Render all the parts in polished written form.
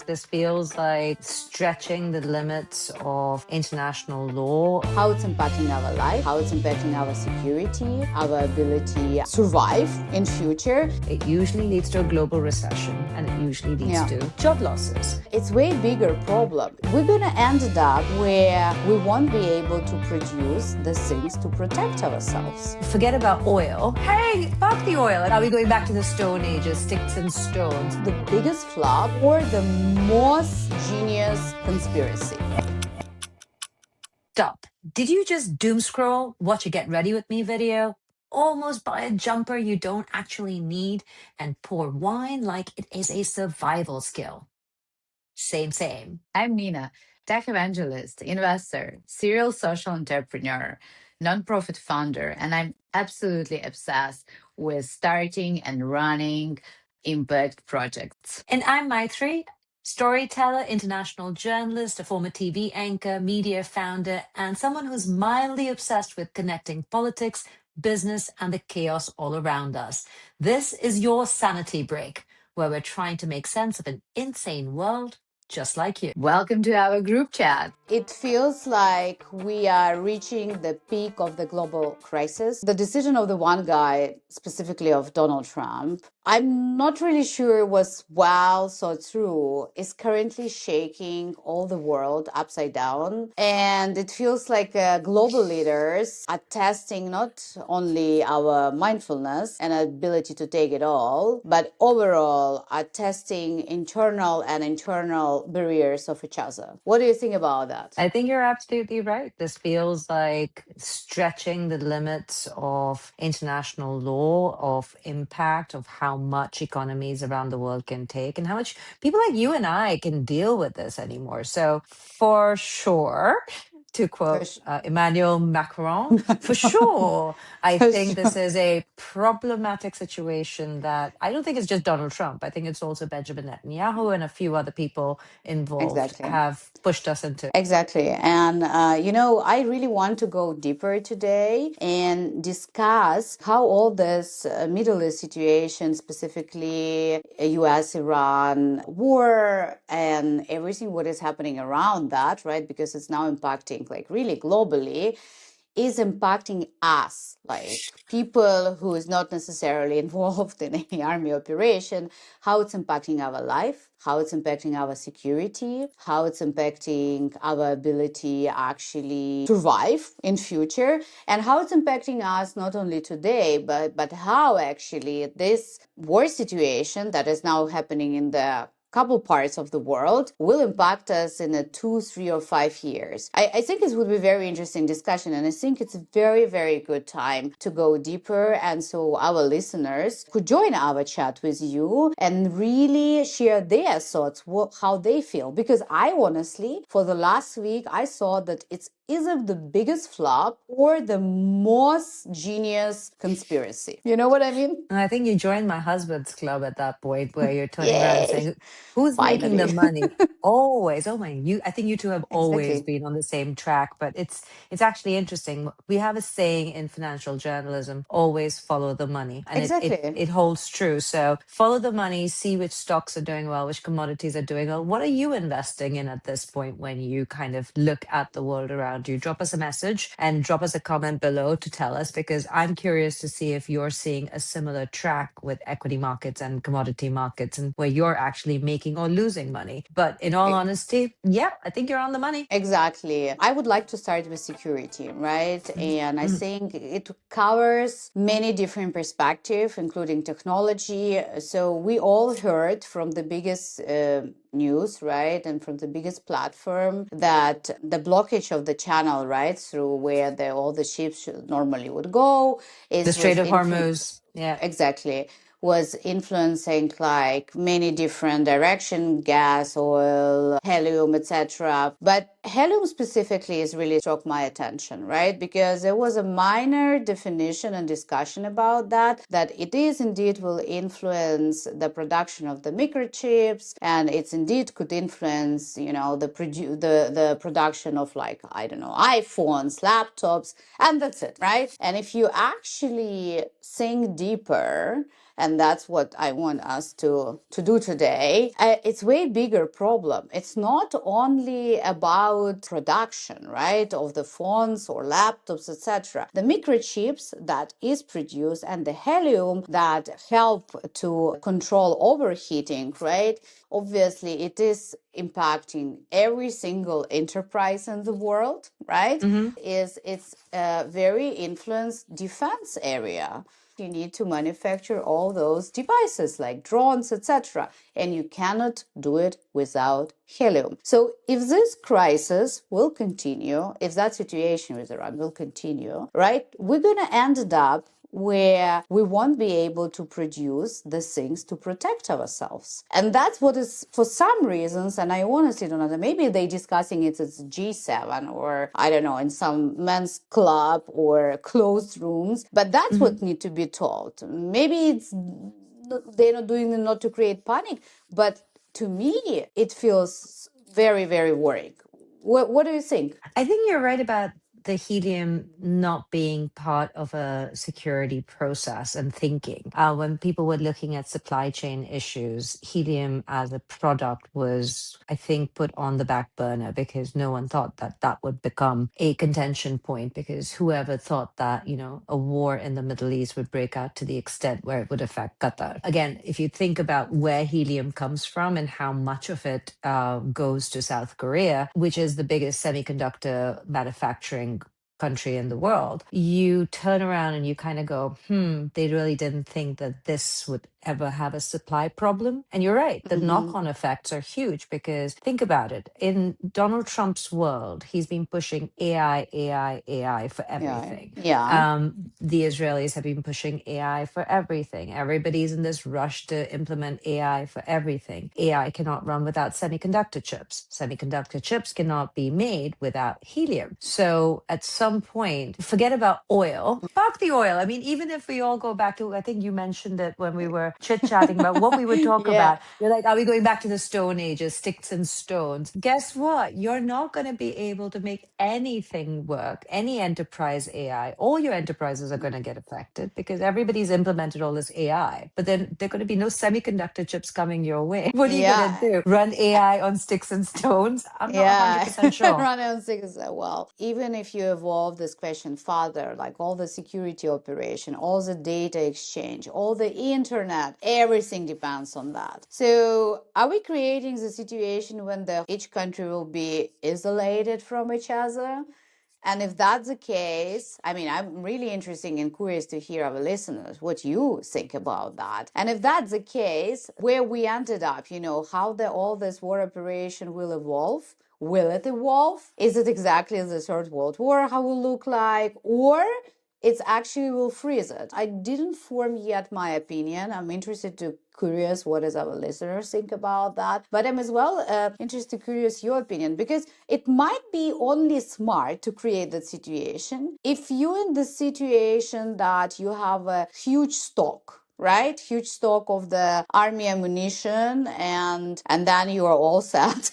This feels like stretching the limits of international law. How it's impacting our life, how it's impacting our security, our ability to survive in future. It usually leads to a global recession, and it usually leads to job losses. It's way bigger problem. We're gonna end up where we won't be able to produce the things to protect ourselves. Forget about oil. Hey, fuck the oil. Are we going back to the Stone Ages, sticks and stones? The biggest flop or the most genius conspiracy? Stop. Did you just doom scroll, watch a get ready with me video? Almost buy a jumper you don't actually need and pour wine like it is a survival skill. Same. I'm Nina, tech evangelist, investor, serial social entrepreneur, nonprofit founder, and I'm absolutely obsessed with starting and running impact projects. And I'm Maithreyi, storyteller, international journalist, a former TV anchor, media founder, and someone who's mildly obsessed with connecting politics, business, and the chaos all around us. This is your sanity break, where we're trying to make sense of an insane world just like you. Welcome to our group chat. It feels like we are reaching the peak of the global crisis. The decision of the one guy, specifically of Donald Trump, I'm not really sure was well thought through, is currently shaking all the world upside down. And it feels like global leaders are testing not only our mindfulness and ability to take it all, but overall are testing internal barriers of each other. What do you think about that? I think you're absolutely right. This feels like stretching the limits of international law, of impact, of how much economies around the world can take, and how much people like you and I can deal with this anymore. So, for sure, to quote Emmanuel Macron, for sure, I think this is a problematic situation that I don't think it's just Donald Trump. I think it's also Benjamin Netanyahu and a few other people involved have pushed us into. Exactly. And, I really want to go deeper today and discuss how all this Middle East situation, specifically US-Iran war and everything what is happening around that, right? Because it's now impacting like really globally, is impacting us, like people who is not necessarily involved in any army operation, how it's impacting our life, how it's impacting our security, how it's impacting our ability actually survive in future, and how it's impacting us not only today, but how actually this war situation that is now happening in the couple parts of the world will impact us in 2, 3, or 5 years. I think it would be a very interesting discussion, and I think it's a very, very good time to go deeper. And so our listeners could join our chat with you and really share their thoughts, how they feel. Because I honestly, for the last week, I saw that it's either the biggest flop or the most genius conspiracy. You know what I mean? I think you joined my husband's club at that point where you're turning around and saying, who's making the money? Always. Oh my, I think you two have always been on the same track, but it's actually interesting. We have a saying in financial journalism, always follow the money. And it holds true. So follow the money, see which stocks are doing well, which commodities are doing well. What are you investing in at this point when you kind of look at the world around you? Drop us a message and drop us a comment below to tell us, because I'm curious to see if you're seeing a similar track with equity markets and commodity markets and where you're actually making or losing money. But in all honesty, yeah, I think you're on the money. Exactly. I would like to start with security, right? And I think it covers many different perspectives, including technology. So we all heard from the biggest news, right, and from the biggest platform that the blockage of the channel, right, through where all the ships normally would go is the Strait of Hormuz. Yeah, exactly, was influencing like many different direction, gas, oil, helium, etc. But helium specifically is really struck my attention, right? Because there was a minor definition and discussion about that it is indeed will influence the production of the microchips, and it's indeed could influence, the production of like, I don't know, iPhones, laptops, and that's it, right? And if you actually think deeper, And that's what I want us to do today. It's way bigger problem. It's not only about production, right, of the phones or laptops, etc. The microchips that is produced and the helium that help to control overheating, right? Obviously, it is impacting every single enterprise in the world, right? Hmm. It's a very influenced defense area. You need to manufacture all those devices like drones, etc. And you cannot do it without helium. So if this crisis will continue, if that situation with Iran will continue, right, we're going to end up where we won't be able to produce the things to protect ourselves. And that's what is, for some reasons, and I honestly don't know, maybe they're discussing it as G7 or, I don't know, in some men's club or closed rooms, but that's what need to be told. Maybe it's they're not doing it not to create panic, but to me, it feels very, very worrying. What do you think? I think you're right about the helium not being part of a security process and thinking. When people were looking at supply chain issues, helium as a product was, I think, put on the back burner because no one thought that that would become a contention point. Because whoever thought that, a war in the Middle East would break out to the extent where it would affect Qatar. Again, if you think about where helium comes from and how much of it goes to South Korea, which is the biggest semiconductor manufacturing country in the world, you turn around and you kind of go, they really didn't think that this would ever have a supply problem. And you're right, the Mm-hmm. knock-on effects are huge because think about it. In Donald Trump's world, he's been pushing AI, AI, AI for Yeah. everything. Yeah. The Israelis have been pushing AI for everything. Everybody's in this rush to implement AI for everything. AI cannot run without semiconductor chips. Semiconductor chips cannot be made without helium. So at some point, forget about oil. Park the oil. I mean, even if we all go back to, I think you mentioned it when we were chit-chatting about what we would talk Yeah. about. You're like, are we going back to the Stone Ages, sticks and stones? Guess what? You're not going to be able to make anything work, any enterprise AI. All your enterprises are going to get affected because everybody's implemented all this AI. But then there are going to be no semiconductor chips coming your way. What are you going to Yeah. do? Run AI on sticks and stones? I'm not Yeah, 100% sure. Ron else thinks that, well, even if you evolve this question further, like all the security operation, all the data exchange, all the internet, everything depends on that. So are we creating the situation when each country will be isolated from each other? And if that's the case, I mean, I'm really interested and curious to hear our listeners what you think about that. And if that's the case, where we ended up, how all this war operation will evolve. Will it evolve? Is it exactly the Third World War? How will it look like? Or it's actually will freeze it. I didn't form yet my opinion. I'm interested to curious what does our listeners think about that, but I'm as well interested curious your opinion, because it might be only smart to create that situation if you're in the situation that you have a huge stock, right? Huge stock of the army ammunition, and then you are all set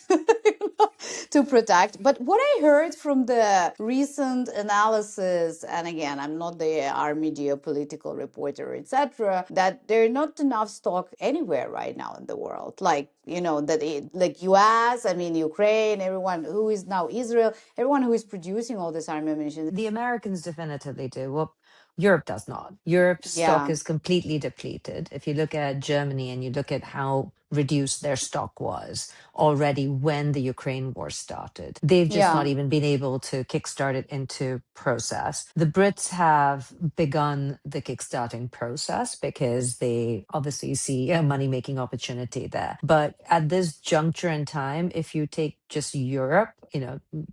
to protect. But what I heard from the recent analysis, and again, I'm not the army geopolitical reporter, etc., that there are not enough stock anywhere right now in the world. Like, like US, I mean, Ukraine, everyone who is now Israel, everyone who is producing all this army ammunition. The Americans definitively do. Well, Europe does not. Europe's stock Yeah. is completely depleted. If you look at Germany and you look at how reduced their stock was already when the Ukraine war started, they've just Yeah. not even been able to kickstart it into process. The Brits have begun the kickstarting process because they obviously see a money making opportunity there. But at this juncture in time, if you take just Europe,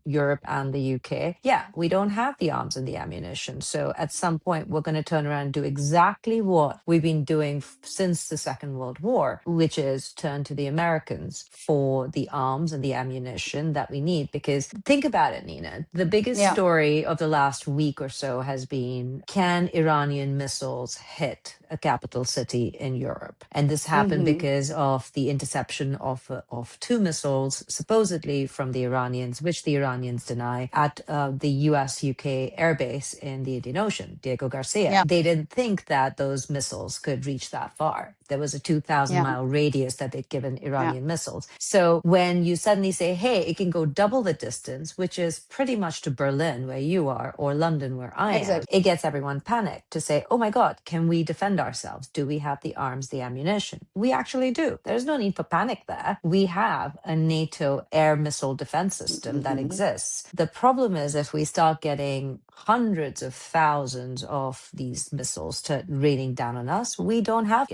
Europe and the UK, yeah, we don't have the arms and the ammunition. So at some point, we're going to turn around and do exactly what we've been doing since the Second World War, which is must turn to the Americans for the arms and the ammunition that we need. Because think about it, Nina. The biggest story of the last week or so has been, can Iranian missiles hit a capital city in Europe? And this happened because of the interception of two missiles, supposedly from the Iranians, which the Iranians deny, at the US-UK airbase in the Indian Ocean, Diego Garcia. They didn't think that those missiles could reach that far. There was a 2,000-mile radius that they'd given Iranian missiles. So when you suddenly say, hey, it can go double the distance, which is pretty much to Berlin, where you are, or London, where I am, it gets everyone panicked to say, oh my God, can we defend ourselves? Do we have the arms, the ammunition? We actually do. There's no need for panic there. We have a NATO air missile defense system that exists. The problem is if we start getting hundreds of thousands of these missiles raining down on us, we don't have,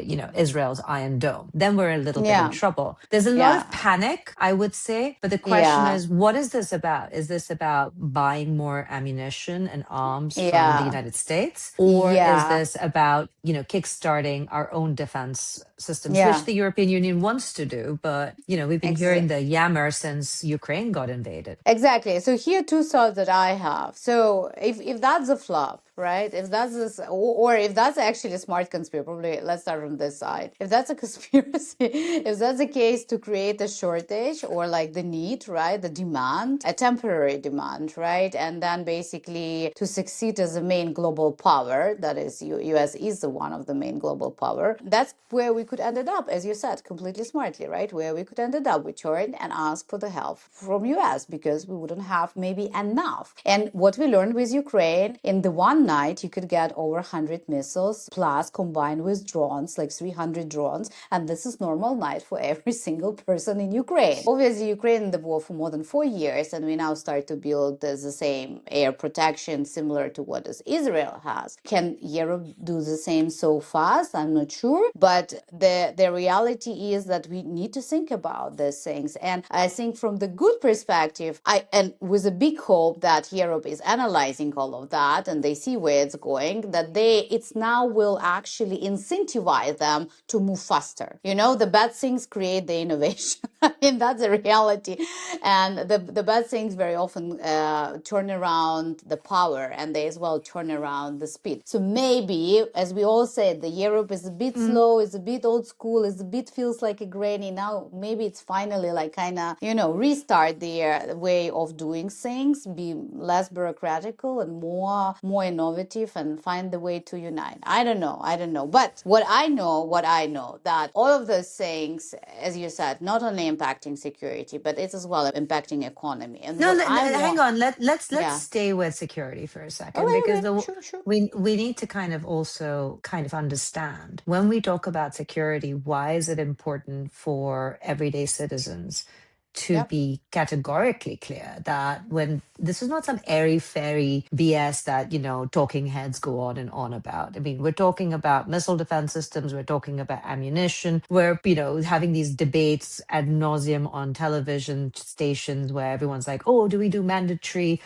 Israel's Iron Dome. Then we're a little bit in trouble. There's a lot of panic, I would say, but the question is, what is this about? Is this about buying more ammunition and arms from the United States? Or is this about, kickstarting our own defense systems, which the European Union wants to do? But, we've been hearing the yammer since Ukraine got invaded. Exactly. So here are two thoughts that I have. So if that's a flop, right? If that's this, or if that's actually a smart conspiracy, probably let's start from this side. If that's a conspiracy, if that's a case to create a shortage or like the need, right? The demand, a temporary demand, right? And then basically to succeed as a main global power, that is US is the one of the main global power. That's where we could end up, as you said, completely smartly, right? Where we could end up, we turn and ask for the help from US because we wouldn't have maybe enough. And what we learned with Ukraine, in the one night, you could get over 100 missiles plus combined with drones, like 300 drones. And this is normal night for every single person in Ukraine. Obviously, Ukraine in the war for more than 4 years, and we now start to build the same air protection similar to what Israel has. Can Europe do the same so fast? I'm not sure. But the reality is that we need to think about these things. And I think from the good perspective, and with a big hope that Europe is analyzing all of that and they see where it's going, that it's now will actually incentivize them to move faster. The bad things create the innovation. I mean, that's a reality. And the bad things very often turn around the power, and they as well turn around the speed. So maybe, as we all said, the Europe is a bit slow, is a bit old school, is a bit feels like a granny. Now maybe it's finally like kind of, restart their way of doing things, be less bureaucratical and more innovative, and find the way to unite. I don't know. But what I know that all of those things, as you said, not only impacting security, but it's as well impacting economy. And no, hang on. Let's stay with security for a second, because sure. we need to kind of also understand when we talk about security, why is it important for everyday citizens to be categorically clear that when this is not some airy-fairy BS that, talking heads go on and on about. I mean, we're talking about missile defense systems, we're talking about ammunition, we're, having these debates ad nauseum on television stations where everyone's like, oh, do we do mandatory,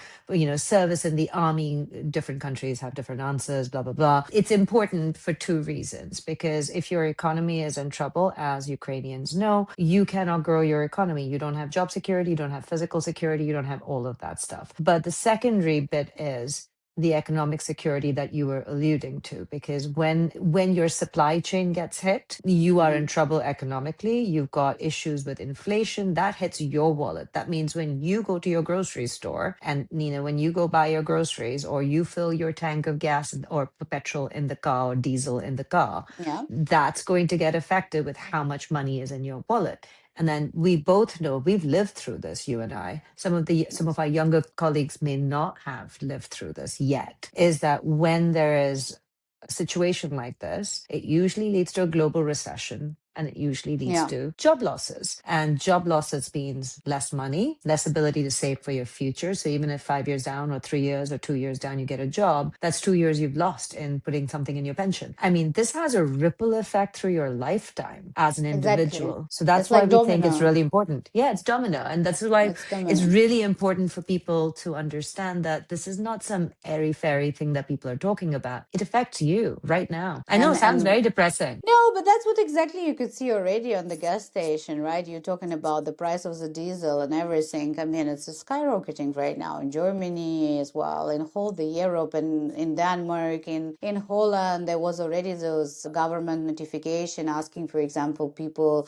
service in the army? Different countries have different answers, blah, blah, blah. It's important for two reasons, because if your economy is in trouble, as Ukrainians know, you cannot grow your economy. You don't have job security, you don't have physical security, you don't have all of that stuff. But the secondary bit is the economic security that you were alluding to, because when your supply chain gets hit, you are in trouble economically. You've got issues with inflation that hits your wallet. That means when you go to your grocery store, and Nina, when you go buy your groceries, or you fill your tank of gas or petrol in the car or diesel in the car, that's going to get affected with how much money is in your wallet. And then we both know, we've lived through this, you and I. Some of our younger colleagues may not have lived through this yet. Is that when there is a situation like this, it usually leads to a global recession. And it usually leads to job losses. And job losses means less money, less ability to save for your future. So even if 5 years down or 3 years or 2 years down, you get a job, that's 2 years you've lost in putting something in your pension. I mean, this has a ripple effect through your lifetime as an individual. Exactly. So that's why we think it's really important. Yeah, it's domino. And that's why it's really important for people to understand that this is not some airy-fairy thing that people are talking about. It affects you right now. I know it sounds very depressing. No, but that's what exactly could see already on the gas station, right? You're talking about the price of the diesel and everything. I mean, it's skyrocketing right now in Germany as well, in whole the Europe and in Denmark, in Holland. There was already those government notification asking, for example, people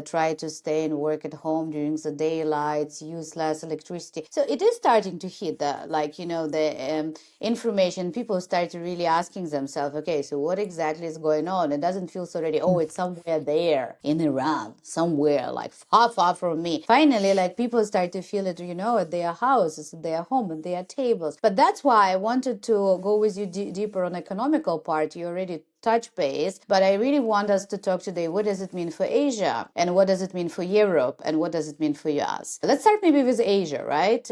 try to stay and work at home during the daylights, use less electricity. So it is starting to hit the, like, the information. People start to really asking themselves, okay, so what exactly is going on? It doesn't feel so already, oh, it's somewhere there in Iran, somewhere like far, far from me. Finally, like people start to feel it, at their houses, at their home, at their tables. But that's why I wanted to go with you deeper on economical part. You already touch base, but I really want us to talk today. What does it mean for Asia, and what does it mean for Europe, and what does it mean for us? Let's start maybe with Asia, right?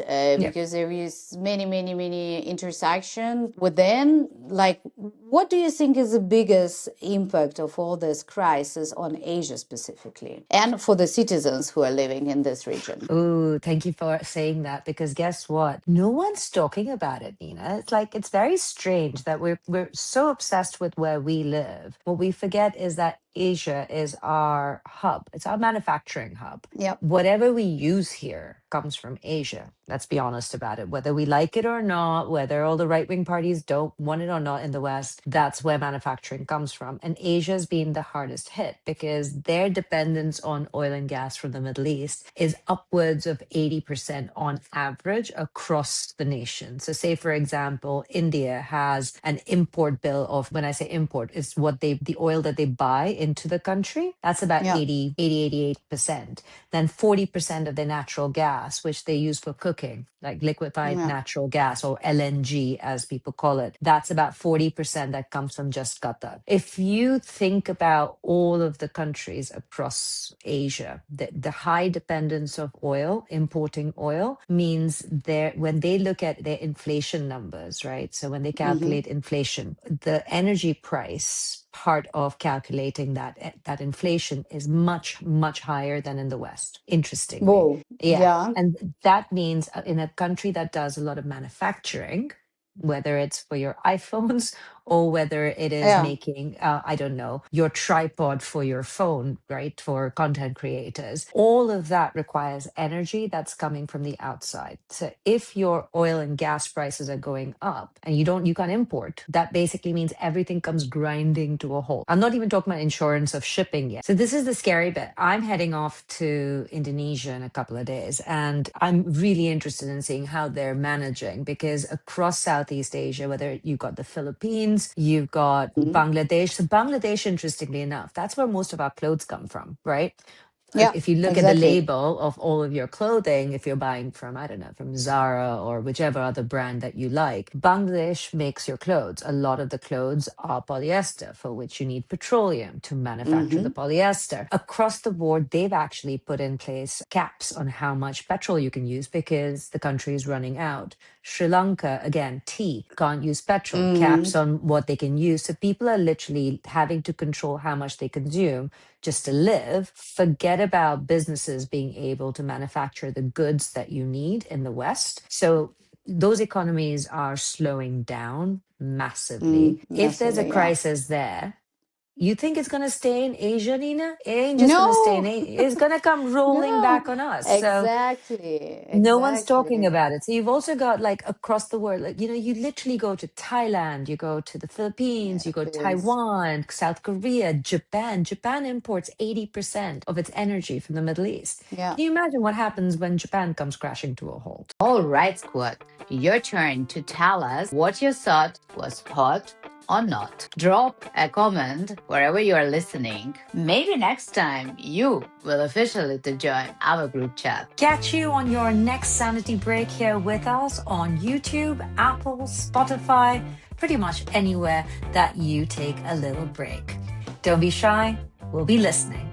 Because there is many intersection within. Like, what do you think is the biggest impact of all this crisis on Asia specifically, and for the citizens who are living in this region? Oh, thank you for saying that, because guess what? No one's talking about it, Nina. It's like it's very strange that we're so obsessed with where we live. What we forget is that Asia is our hub. It's our manufacturing hub. Yep. Whatever we use here comes from Asia. Let's be honest about it. Whether we like it or not, whether all the right-wing parties don't want it or not in the West, that's where manufacturing comes from. And Asia's been the hardest hit because their dependence on oil and gas from the Middle East is upwards of 80% on average across the nation. So say, for example, India has an import bill of, when I say import, it's the oil that they buy into the country. That's about 88%. Then 40% of their natural gas, which they use for cooking, like liquefied natural gas or LNG, as people call it. That's about 40% that comes from just Qatar. If you think about all of the countries across Asia, the high dependence of oil, importing oil, means when they look at their inflation numbers, right? So when they calculate inflation, the energy price part of calculating that inflation is much, much higher than in the West, interestingly. Whoa. Yeah. And that means in a country that does a lot of manufacturing, whether it's for your iPhones or whether it is making, I don't know, your tripod for your phone, right, for content creators, all of that requires energy that's coming from the outside. So if your oil and gas prices are going up and you can't import, that basically means everything comes grinding to a halt. I'm not even talking about insurance of shipping yet. So this is the scary bit. I'm heading off to Indonesia in a couple of days, and I'm really interested in seeing how they're managing, because across Southeast Asia, whether you've got the Philippines, you've got Bangladesh. So Bangladesh, interestingly enough, that's where most of our clothes come from, right? If you look at the label of all of your clothing, if you're buying from, I don't know, from Zara or whichever other brand that you like, Bangladesh makes your clothes. A lot of the clothes are polyester, for which you need petroleum to manufacture the polyester. Across the board, they've actually put in place caps on how much petrol you can use because the country is running out. Sri Lanka, again, tea, can't use petrol, caps on what they can use. So people are literally having to control how much they consume just to live. Forget about businesses being able to manufacture the goods that you need in the West. So those economies are slowing down massively. If there's a crisis there, you think it's going to stay in Asia, Nina? It ain't just going to stay in Asia. It's going to come rolling back on us. Exactly. No one's talking about it. So you've also got, like, across the world, like, you literally go to Thailand, you go to the Philippines, you go to Taiwan, South Korea, Japan. Japan imports 80% of its energy from the Middle East. Can you imagine what happens when Japan comes crashing to a halt? All right, squad. Your turn to tell us what you thought was hot or not. Drop a comment wherever you are listening. Maybe next time you will officially to join our group chat. Catch you on your next sanity break here with us on YouTube, Apple, Spotify, pretty much anywhere that you take a little break. Don't be shy, we'll be listening.